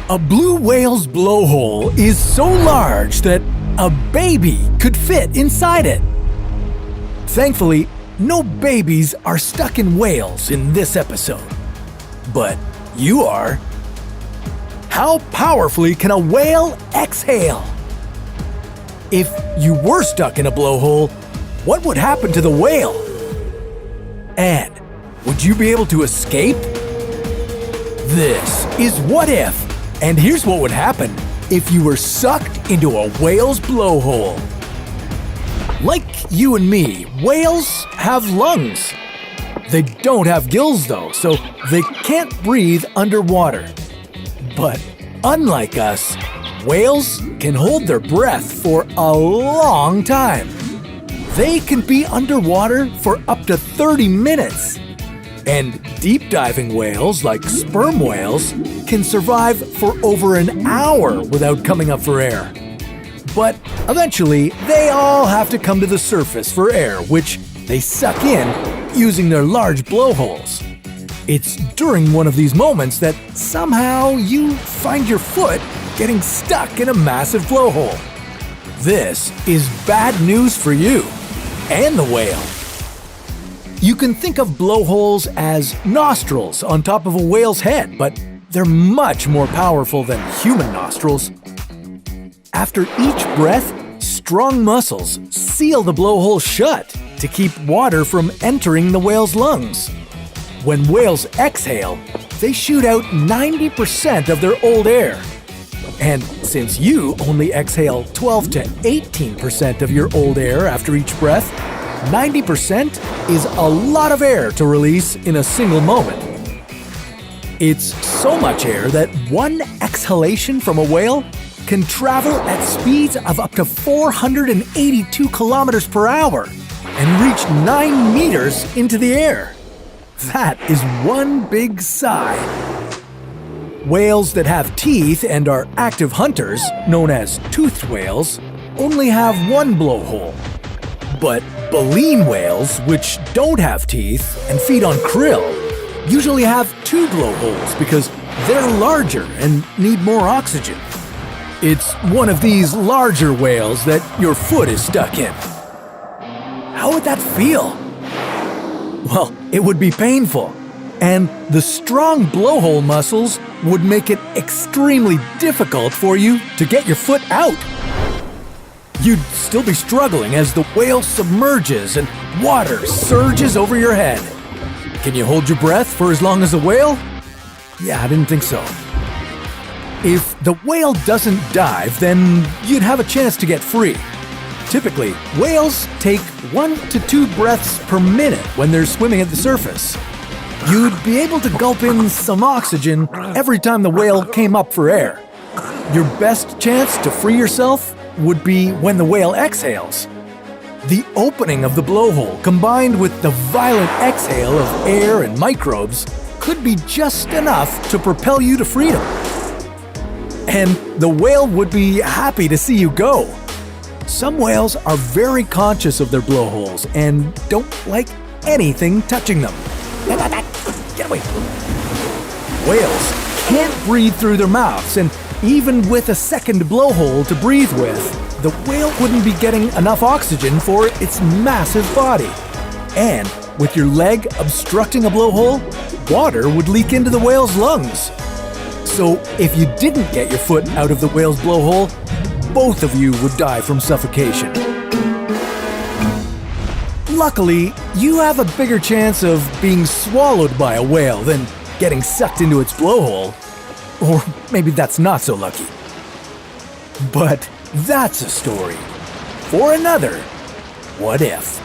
A blue whale's blowhole is so large that a baby could fit inside it. Thankfully, no babies are stuck in whales in this episode. But you are. How powerfully can a whale exhale? If you were stuck in a blowhole, what would happen to the whale? And would you be able to escape? This is What If, and here's what would happen if you were sucked into a whale's blowhole. Like you and me, whales have lungs. They don't have gills though, so they can't breathe underwater. But unlike us, whales can hold their breath for a long time. They can be underwater for up to 30 minutes. And deep diving whales like sperm whales can survive for over an hour without coming up for air. But eventually, they all have to come to the surface for air, which they suck in using their large blowholes. It's during one of these moments that somehow you find your foot getting stuck in a massive blowhole. This is bad news for you and the whale. You can think of blowholes as nostrils on top of a whale's head, but they're much more powerful than human nostrils. After each breath, strong muscles seal the blowhole shut to keep water from entering the whale's lungs. When whales exhale, they shoot out 90% of their old air. And since you only exhale 12 to 18% of your old air after each breath, 90% is a lot of air to release in a single moment. It's so much air that one exhalation from a whale can travel at speeds of up to 482 kilometers per hour and reach 9 meters into the air. That is one big sigh. Whales that have teeth and are active hunters, known as toothed whales, only have one blowhole. But baleen whales, which don't have teeth and feed on krill, usually have 2 blowholes because they're larger and need more oxygen. It's one of these larger whales that your foot is stuck in. How would that feel? Well, it would be painful, and the strong blowhole muscles would make it extremely difficult for you to get your foot out. You'd still be struggling as the whale submerges and water surges over your head. Can you hold your breath for as long as a whale? Yeah, I didn't think so. If the whale doesn't dive, then you'd have a chance to get free. Typically, whales take 1 to 2 breaths per minute when they're swimming at the surface. You'd be able to gulp in some oxygen every time the whale came up for air. Your best chance to free yourself would be when the whale exhales. The opening of the blowhole combined with the violent exhale of air and microbes could be just enough to propel you to freedom. And the whale would be happy to see you go. Some whales are very conscious of their blowholes and don't like anything touching them. Get away! Whales can't breathe through their mouths, and even with a second blowhole to breathe with, the whale wouldn't be getting enough oxygen for its massive body. And with your leg obstructing a blowhole, water would leak into the whale's lungs. So if you didn't get your foot out of the whale's blowhole, both of you would die from suffocation. Luckily, you have a bigger chance of being swallowed by a whale than getting sucked into its blowhole. Or maybe that's not so lucky. But that's a story for another What If.